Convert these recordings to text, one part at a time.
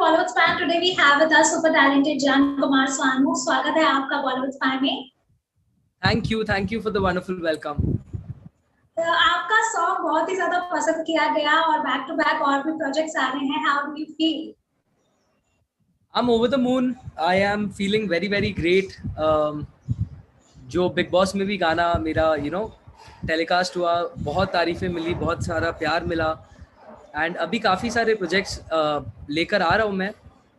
Bollywood span. Today we have with us super talented Jaan Kumar Sanu. स्वागत है आपका बॉलीवुड स्पैन में। Thank you for the wonderful welcome. आपका सॉन्ग बहुत ही ज्यादा पसंद किया गया और बैक टू बैक और भी प्रोजेक्ट्स आ रहे हैं। How do you feel? I'm over the moon. I am feeling very very great. जो बिग बॉस में भी गाना मेरा टेलीकास्ट हुआ, बहुत तारीफें मिली, बहुत सारा प्यार मिला एंड अभी काफ़ी सारे प्रोजेक्ट्स लेकर आ रहा हूँ मैं.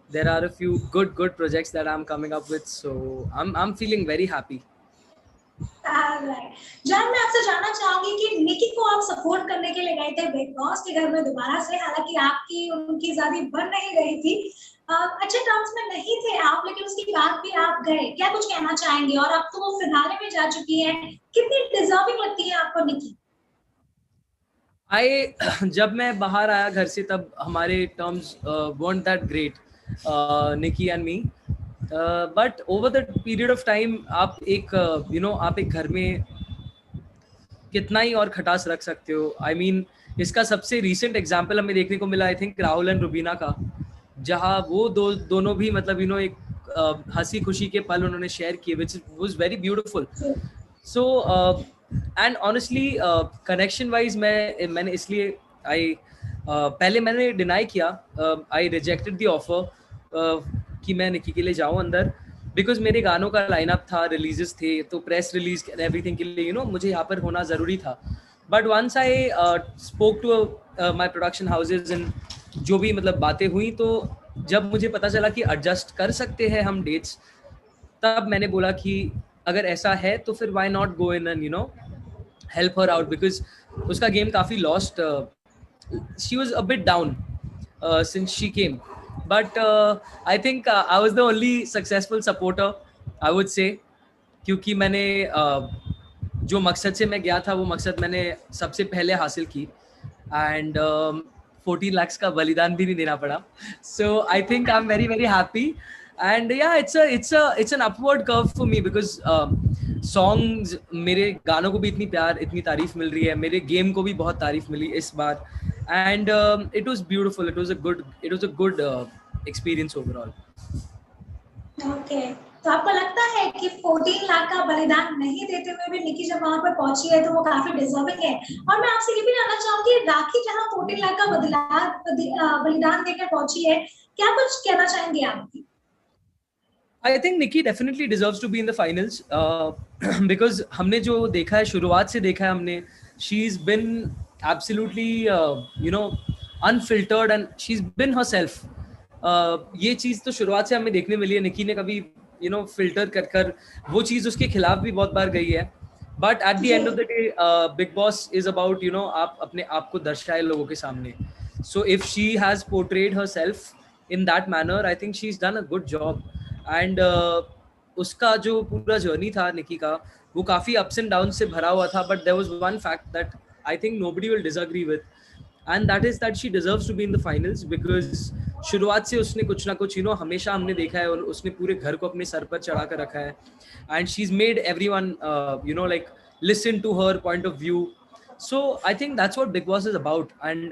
There are a few good projects that I'm coming up with, so I'm feeling very happy. जान, मैं आपसे जानना चाहूंगी कि निकी को आप सपोर्ट करने के लिए गए थे बिग बॉस के घर में दोबारा से, हालांकि आपकी उनकी शादी बन नहीं रही थी, अच्छे टर्म्स में नहीं थे आप, लेकिन उसके बाद भी आप गए। क्या कुछ कहना चाहेंगे? और अब तो वो फिनाले में जा चुकी है, कितनी डिजर्विंग लगती है आपको निकी? जब मैं बाहर आया घर से तब हमारे terms weren't that great, Nikki and me. But over the period of time आप एक घर में कितना ही और खटास रख सकते हो. I mean, इसका सबसे recent example हमें देखने को मिला I think Rahul and Rubina का, जहाँ वो दोनों भी मतलब एक हंसी खुशी के पल उन्होंने शेयर किए, which was very beautiful. So and honestly connection wise मैंने इसलिए पहले मैंने डिनाई किया, I rejected the offer कि मैं निकी के लिए जाऊँ अंदर, बिकॉज मेरे गानों का लाइनअप था, रिलीजेस थे, तो प्रेस रिलीज एवरीथिंग के लिए मुझे यहाँ पर होना ज़रूरी था. But once I spoke to my production houses and जो भी मतलब बातें हुई, तो जब मुझे पता चला कि एडजस्ट कर सकते हैं हम डेट्स, तब मैंने बोला कि अगर ऐसा है तो फिर why not go in and help her out, because उसका गेम काफ़ी lost, she was a bit down since she came. But I think I was the only successful supporter, I would say, क्योंकि मैंने जो मकसद से मैं गया था वो मकसद मैंने सबसे पहले हासिल की, एंड 14 lakhs का बलिदान भी नहीं देना पड़ा. So I think I'm very very happy, and yeah, it's an upward curve for me because songs, मेरे गानों को भी इतनी प्यार, इतनी तारीफ मिल रही है, मेरे गेम को भी बहुत तारीफ मिली इस बार, and it was beautiful. It was a good experience overall. Okay. तो आपको लगता है कि 14 लाख का बलिदान नहीं देते हुए भी निकी जब वहां पर पहुंची है तो वो काफी डिजर्विंग है? और मैं आपसे ये भी जानना चाहूंगी, राखी जहां 14 लाख का बलिदान देकर पहुंची है, क्या कुछ कहना चाहेंगे आप? I think Nikki definitely deserves to be in the finals because हमने जो देखा है, शुरुआत से देखा है हमने, she's been absolutely unfiltered and she's been herself. ये चीज़ तो शुरुआत से हमें देखने मिली है. निकी ने कभी फिल्टर कर वो चीज़ उसके खिलाफ भी बहुत बार गई है, but at the end of the day big boss is about आप अपने आप को दर्शाए लोगों के सामने. So if she has portrayed herself in that manner, I think she is done a good job. And उसका जो पूरा जर्नी था निकी का, वो काफ़ी अप्स एंड डाउन से भरा हुआ था, but there was one fact that I think nobody will disagree with, and that is that she deserves to be in the finals because शुरुआत से उसने कुछ ना कुछ हमेशा हमने देखा है, और उसने पूरे घर को अपने सर पर चढ़ा कर रखा है, and she's made everyone like listen to her point of view. So I think that's what Big Boss is about. And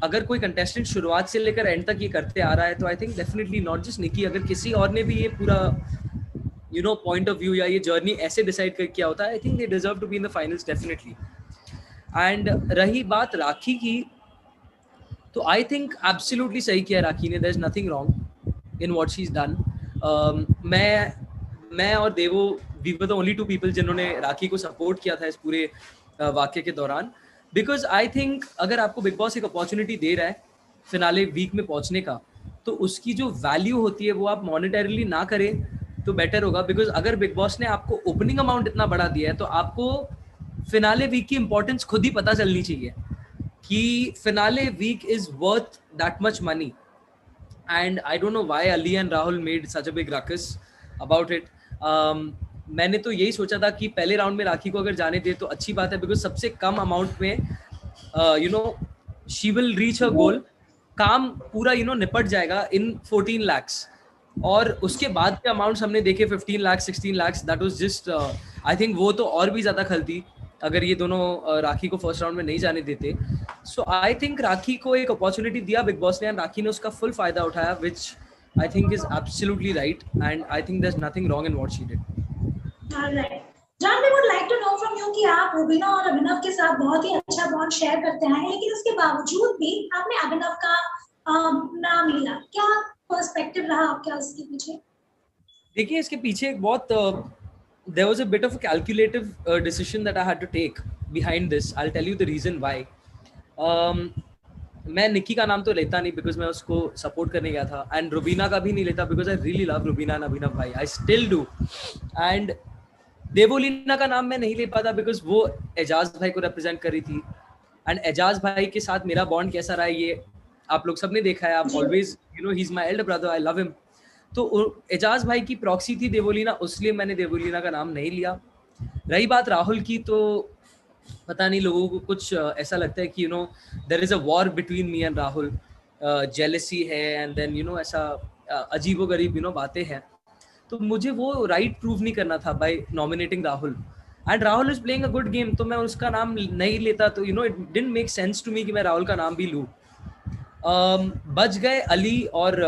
अगर कोई contestant शुरुआत से लेकर एंड तक ये करते आ रहा है, तो I think definitely not just Nikki, अगर किसी और ने भी ये पूरा point of view या ये जर्नी ऐसे डिसाइड कर किया होता है, I think they deserve to be in the finals definitely. And रही बात राखी की, तो आई थिंक एब्सोल्युटली सही किया राखी ने. There is nothing wrong in what she is done. मैं और Devo, we were the only two people जिन्होंने राखी को सपोर्ट किया था इस पूरे वाक्य के दौरान, बिकॉज आई थिंक अगर आपको बिग बॉस एक अपॉर्चुनिटी दे रहा है फिनाले वीक में पहुंचने का, तो उसकी जो वैल्यू होती है वो आप मॉनिटरीली ना करें तो बेटर होगा. बिकॉज अगर बिग बॉस ने आपको ओपनिंग अमाउंट इतना बड़ा दिया है, तो आपको फिनाले वीक की इंपॉर्टेंस खुद ही पता चलनी चाहिए कि finale week is worth that much money. And I don't know why Ali and Rahul made such a big ruckus about it. मैंने तो यही सोचा था कि पहले राउंड में राखी को अगर जाने दे तो अच्छी बात है, बिकॉज सबसे कम अमाउंट में शी विल रीच हर गोल. काम पूरा निपट जाएगा इन 14 lakhs. और उसके बाद के अमाउंट्स हमने देखे 15 lakhs 16 lakhs, that was just I think वो तो और भी ज़्यादा खलती. अगर ये दोनों राखी को फर्स्ट राउंड में नहीं जाने देते. सो आई थिंक राखी को एक अपॉर्चुनिटी दिया बिग बॉस ने, एंड राखी ने उसका फुल फायदा उठाया, which I think is absolutely right, and I think there is nothing wrong in what she did. Alright. John, we would like to know from you कि आप रुबीना और अभिनव के साथ बहुत ही अच्छा बॉन्ड शेयर करते हैं, लेकिन उसके बावजूद भी आपने अभिनव का नाम लिया. क्या पर्सपेक्टिव रहा आपका उसके पीछे? देखिए, इसके पीछे एक बहुत there was a bit of a calculative decision that I had to take behind this. I'll tell you the reason why. मैं निकी का नाम तो लेता नहीं बिकॉज मैं उसको सपोर्ट करने गया था, एंड रुबीना का भी नहीं लेता because I really love Rubina and Abhinav भाई, I still do. And Devoleena का नाम मैं नहीं ले पाता बिकॉज वो एजाज भाई को रिप्रेजेंट कर रही थी, एंड एजाज भाई के साथ मेरा बॉन्ड कैसा रहा है ये आप लोग सबने देखा है. आप always you know he is my Elder brother, I love him. तो एजाज भाई की प्रॉक्सी थी देवोलीना, इसलिए मैंने देवोलीना का नाम नहीं लिया. रही बात राहुल की, तो पता नहीं लोगों को कुछ ऐसा लगता है कि you know there is a war between me and Rahul, jealousy है, एंड देन यू नो ऐसा अजीबोगरीब यू नो बातें हैं. तो मुझे वो राइट प्रूव नहीं करना था by nominating Rahul, and Rahul is playing a good game, तो मैं उसका नाम नहीं लेता. तो you know it didn't make sense to me कि मैं राहुल का नाम भी लूँ. बच गए अली, और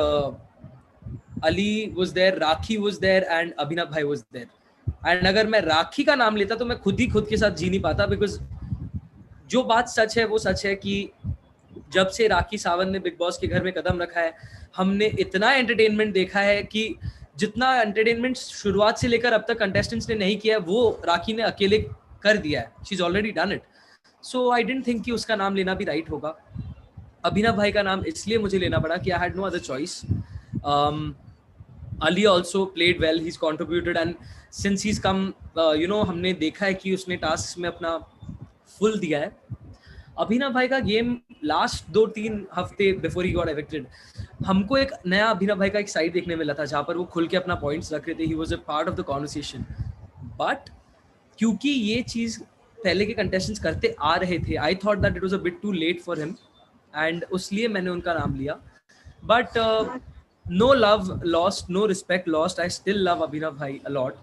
Ali was there, Rakhi was there, and Abhinav भाई वाज देयर. एंड अगर मैं राखी का नाम लेता तो मैं खुद के साथ जी नहीं पाता, बिकॉज जो बात सच है वो सच है कि जब से राखी सावंत ने बिग बॉस के घर में कदम रखा है, हमने इतना एंटरटेनमेंट देखा है कि जितना एंटरटेनमेंट शुरुआत से लेकर अब तक कंटेस्टेंट्स ने नहीं किया है, वो राखी ने अकेले कर दिया है. She is already done it. So I didn't think कि उसका नाम लेना भी राइट होगा. अभिनव भाई का नाम इसलिए मुझे लेना पड़ा कि I had no other choice. Ali also played well, he's contributed, and since he's come you know हमने देखा है कि उसने टास्क में अपना फुल दिया है. अभिनव भाई का गेम लास्ट 2-3 हफ्ते बिफोर ही गॉट एविक्टेड, हमको एक नया अभिनव भाई का एक साइड देखने मिला था जहाँ पर वो खुल के अपना पॉइंट्स रख रहे थे. He was a part of the conversation, but क्योंकि ये चीज़ पहले के कंटेस्टेंट्स करते आ रहे थे, I thought that it was a bit too late for him, and उसलिए मैंने उनका नाम लिया. But no love lost, no respect lost. I still love Abhinav bhai a lot.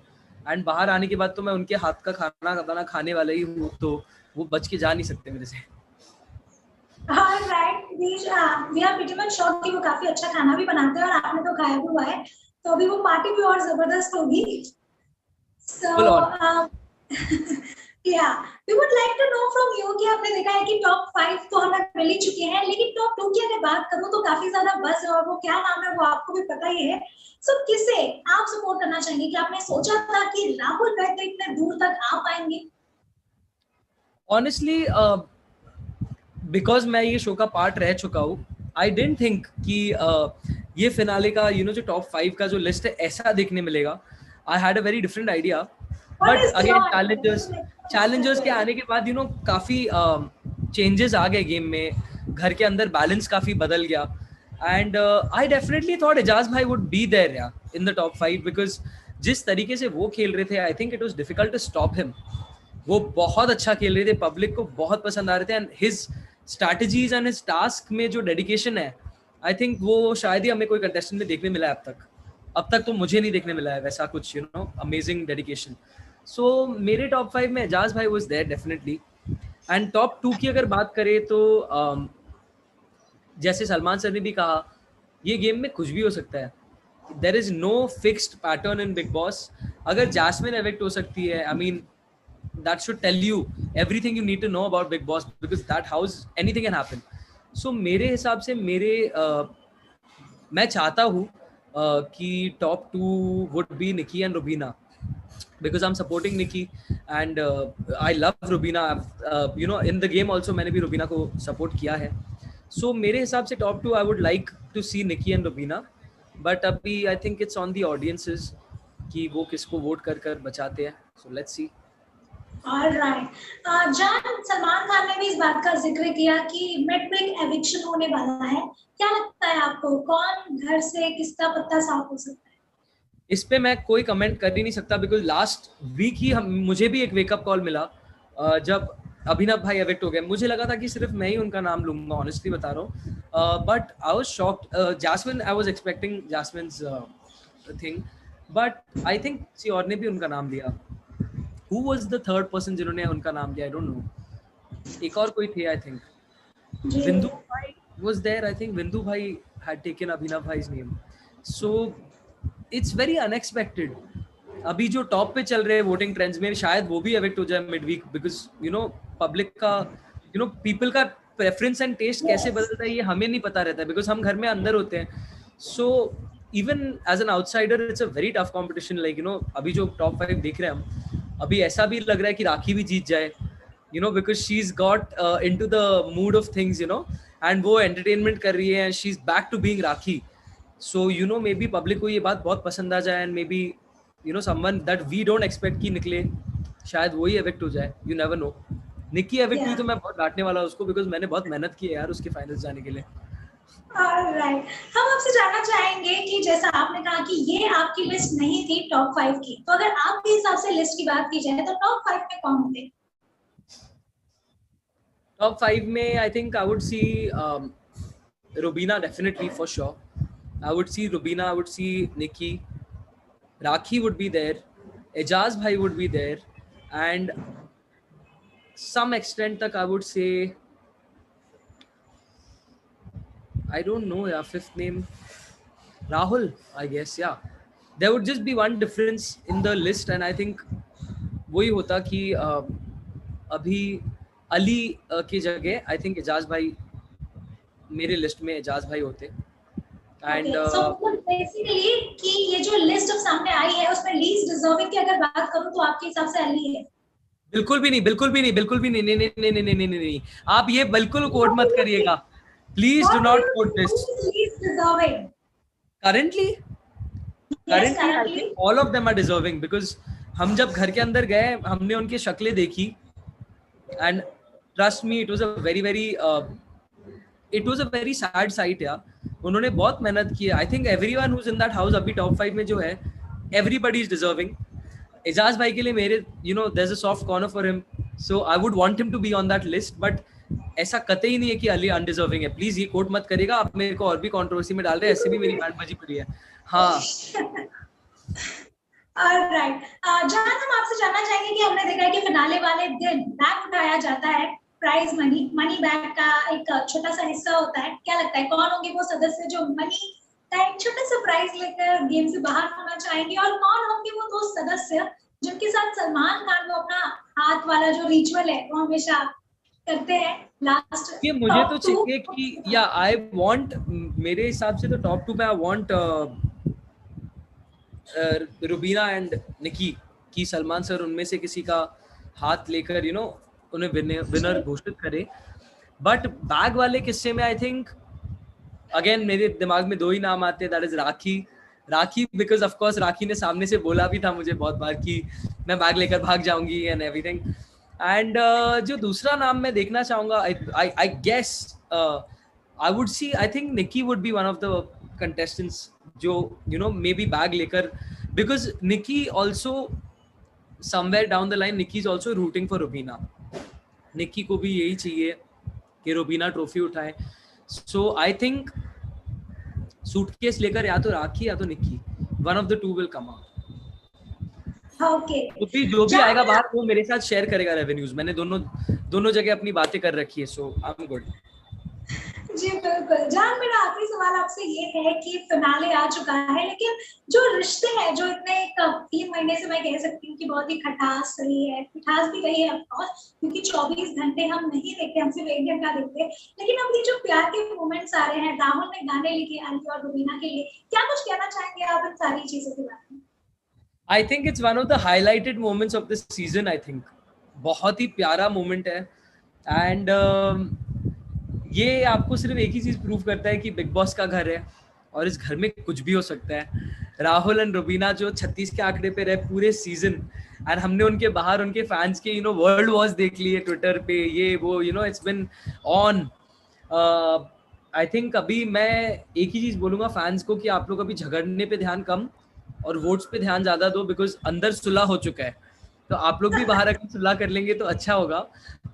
And बाहर आने के बाद तो मैं उनके हाथ का खाना खाने वाला ही हूँ, तो वो बच के जा नहीं सकते मेरे से. Alright, we are pretty much shocked कि वो काफी अच्छा खाना भी बनाते हैं और आपने तो खाया भी हुआ है, तो अभी वो पार्टी भी और जबरदस्त होगी. So yeah, we would like to know from you कि आपने देखा है कि टॉप 5 तो हमें मिल ही चुके हैं, लेकिन टॉप 2 की अगर बात करूं तो काफी ज्यादा बस है, और वो क्या नाम है वो आपको भी पता ही है. सो किसे आप सपोर्ट करना चाहेंगे? कि आपने सोचा था कि राहुल कहते इतने दूर तक आ पाएंगे? Honestly, बिकॉज मैं ये शो का पार्ट रह चुका हूँ, आई डिडंट थिंक कि ये फिनाले का यू नो जो टॉप 5 का जो लिस्ट है ऐसा देखने मिलेगा. I had a very different idea, but again Challengers के आने के बाद यू नो काफ़ी चेंजेस आ गए गेम में, घर के अंदर बैलेंस काफ़ी बदल गया, and I definitely thought Aijaz भाई would be there in the top 5, because जिस तरीके से वो खेल रहे थे I think it was difficult to stop him. वो बहुत अच्छा खेल रहे थे, पब्लिक को बहुत पसंद आ रहे थे, and his strategies and his task में जो डेडिकेशन है, आई थिंक वो शायद ही हमें कोई कंटेस्टेंट में देखने मिला है अब तक तो मुझे नहीं देखने मिला है वैसा कुछ you know amazing dedication. So मेरे टॉप 5 में एजाज भाई was there definitely. And top 2 की अगर बात करें तो जैसे सलमान सर ने भी कहा, ये गेम में कुछ भी हो सकता है. There is no fixed pattern in Bigg Boss. अगर जैस्मिन एविक्ट हो सकती है, I mean that should tell you everything you need to know about Big Boss, because that house anything can happen. So मेरे हिसाब से मैं चाहता हूँ कि top 2 would be Nikki and Rubina, because I'm supporting Nikki and I love Rubina. You know in the game also मैंने भी Rubina को support किया है. So मेरे हिसाब से top 2 I would like to see Nikki and Rubina, but अभी I think it's on the audiences कि वो किसको vote कर बचाते हैं. So let's see. Alright. जान, सलमान खान ने भी इस बात का जिक्र किया कि मिड वीक एविक्शन होने वाला है. क्या लगता है आपको, कौन घर से किसका पत्ता साफ हो सकता है? इस पे मैं कोई कमेंट कर ही नहीं सकता, बिकॉज लास्ट वीक ही मुझे भी एक वेकअप कॉल मिला जब अभिनव भाई एविक्ट हो गए. मुझे लगा था कि सिर्फ मैं ही उनका नाम लूंगा, ऑनेस्टली बता रहा हूँ, but I was shocked. Jasmine, I was expecting Jasmine's thing, but I think किसी और ने भी उनका नाम लिया. who was the third person जिन्होंने उनका नाम लिया? I don't know. एक और कोई थे I think. Bindu Bhai was there. I think Bindu Bhai had taken Abhinav Bhai's name. So it's very unexpected. अभी जो टॉप पे चल रहे हैं वोटिंग ट्रेंड्स में शायद वो भी अफेक्ट हो जाए mid week, because you know public का यू नो पीपल का प्रेफरेंस एंड टेस्ट कैसे बदलता है ये हमें नहीं पता रहता है, बिकॉज हम घर में अंदर होते हैं. So even as an outsider it's a very tough competition. Like you know अभी जो टॉप 5 देख रहे हैं हम, अभी ऐसा भी लग रहा है कि राखी भी जीत जाए, you know, because she's got into the mood of things, you know, and वो entertainment कर रही है and she's back to being Rakhi. So you know maybe public को ये बात बहुत पसंद आ जाए and maybe you know someone that we don't expect कि निकले शायद वही evict हो जाए. You never know. Nikki evict हुई तो मैं बहुत डांटने वाला उसको, because मैंने बहुत मेहनत की है यार उसके फाइनल्स जाने के लिए. Alright. हम आपसे जानना चाहेंगे कि जैसा आपने कहा कि ये आपकी लिस्ट नहीं थी टॉप 5 की, तो अगर आपके हिसाब से लिस्ट की बात की जाए तो टॉप 5 में कौन होते? Top 5 में I think I would see Rubina definitely for sure. I would see Rubina, I would see Nikki, Rakhi would be there, Ejaz Bhai would be there, and some extent tak I would say, I don't know, yeah, fifth name, Rahul, I guess, yeah. There would just be one difference in the list, and I think वही होता कि अभी अली की जगह I think Ejaz भाई, मेरे list में एजाज भाई होते. एंड बेसिकली कि ये जो लिस्ट अब सामने आई है उसमें लीस्ट डिजर्विंग की अगर बात करूं तो आपके हिसाब से अली है? बिल्कुल भी नहीं, बिल्कुल भी नहीं, बिल्कुल भी नहीं, नहीं नहीं नहीं नहीं नहीं नहीं, आप ये बिल्कुल कोट मत करिएगा, please do not quote this. Currently I think all of them are deserving, because हम जब घर के अंदर गए हमने उनकी शक्लें देखी and trust me it was a very sad sight यार. उन्होंने बहुत मेहनत की है. I think everyone who's in that house अभी top 5 में जो है everybody is deserving. एजाज भाई के लिए मेरे you know there's a soft corner for him, so I would want him to be on that list, but ऐसा कतई नहीं है कि अली undeserving है. प्लीज ये कोट मत करिएगा, आप मेरे को और भी कंट्रोवर्सी में डाल रहे हैं, ऐसे भी मेरी बैंड बजी पड़ी है. हाँ Alright. जान, हम आपसे जानना चाहेंगे कि हमने देखा है कि फिनाले वाले दिन बैग उठाया जाता है, प्राइज मनी बैग का एक छोटा सा हिस्सा होता है. क्या लगता है कौन होंगे वो सदस्य जो मनी का एक छोटा सा प्राइज लेकर गेम से बाहर होना चाहेंगे, और कौन होंगे वो 2 सदस्य जिनके साथ सलमान खान वो अपना हाथ वाला जो रिचुअल है वो हमेशा करते हैं लास्ट? ये मुझे तो चाहिए कि या आई वांट, मेरे हिसाब से तो टॉप 2 में आई वांट रुबीना एंड निकी की सलमान सर उनमें से किसी का हाथ लेकर यू नो उन्हें विनर घोषित करे. बट बैग वाले किस्से में आई थिंक अगेन मेरे दिमाग में 2 ही नाम आते हैं, that is Rakhi because of course Rakhi ने सामने से बोला भी था मुझे बहुत बार कि मैं बैग लेकर भाग जाऊंगी एंड एवरीथिंग. एंड जो दूसरा नाम मैं देखना चाहूंगा, I guess I would see, I think Nikki would be one of the contestants जो you know maybe bag लेकर, because Nikki also somewhere down the line Nikki is also rooting for Rubina. Nikki को भी यही चाहिए कि रुबीना ट्रॉफी उठाए. सो आई थिंक सूटकेस लेकर या तो राखी या तो Nikki, one of the 2 will come out. Okay, जो भी आएगा बाहर वो मेरे साथ शेयर करेगा रेवेन्यूज. मैंने दोनों जगह अपनी बातें कर रखी है, सो आई एम गुड. जी बिल्कुल. जान, मेरा आखिरी सवाल आपसे ये है कि फिनाले आ चुका है, लेकिन जो रिश्ते हैं जो इतने 3 महीने से मैं कह सकती हूँ कि बहुत ही खटास रही है, मिठास भी रही है ऑफकोर्स, क्योंकि 24 घंटे हम नहीं देखते, हम सिर्फ 1 घंटा देखते हैं, लेकिन अब ये जो प्यार के मोमेंट्स आ रहे हैं, राहुल ने गाने लिखे अली और रुबीना के लिए, क्या कुछ कहना चाहेंगे आप इन सारी चीजों के बारे में? I think it's one of the highlighted moments of this season. I think बहुत ही प्यारा मोमेंट है. एंड ये आपको सिर्फ एक ही चीज प्रूव करता है कि बिग बॉस का घर है और इस घर में कुछ भी हो सकता है. राहुल एंड रुबीना जो 36 के आंकड़े पे रहे पूरे सीजन, एंड हमने उनके बाहर उनके फैंस के वर्ल्ड वॉर्स देख लिए ट्विटर पे, ये वो it's been on. I think अभी मैं एक ही चीज बोलूंगा फैंस को कि आप लोग अभी झगड़ने पे ध्यान कम और वोट्स पे ध्यान ज्यादा दो, बिकॉज अंदर सुलह हो चुका है. तो आप लोग भी बाहर आकर सुलह कर लेंगे तो अच्छा होगा,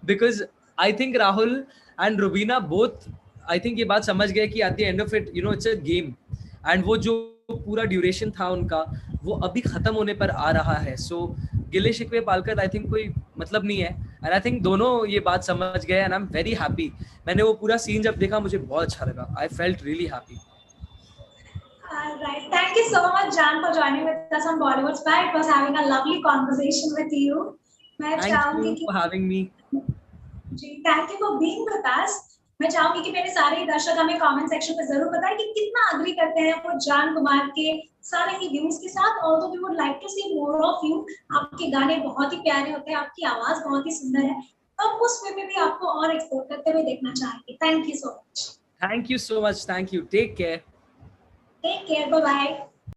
because I think Rahul and Rubina both I think ये बात समझ गए कि at the end of it it's a game, and वो जो पूरा ड्यूरेशन था उनका वो अभी खत्म होने पर आ रहा है. सो गिले शिकवे पालकर आई थिंक कोई मतलब नहीं है। एंड आई थिंक दोनों ये बात समझ गए and I am very happy. मैंने वो पूरा सीन जब देखा मुझे बहुत अच्छा लगा, I felt really happy. Right. Thank you so much, Jan, for joining with us on Bollywood Spy. It was having a lovely conversation with you. मैं Thank चाहूंगी you कि for having me. जी, thank you for being with us. मैं चाहूंगी कि मेरे सारे दर्शक हमें कमेंट सेक्शन पे जरूर बताएं कि कितना अग्री करते हैं वो जान कुमार के सारे ही व्यूज के साथ। Although we would like to see more of you. आपके गाने बहुत ही प्यारे होते हैं, आपकी आवाज बहुत ही सुंदर है, तो हम उस वे में भी आपको और एक्सप्लोर करते हुए देखना चाहेंगे। Thank you so much. Thank you so much. Thank you. Take care. Take care, bye bye.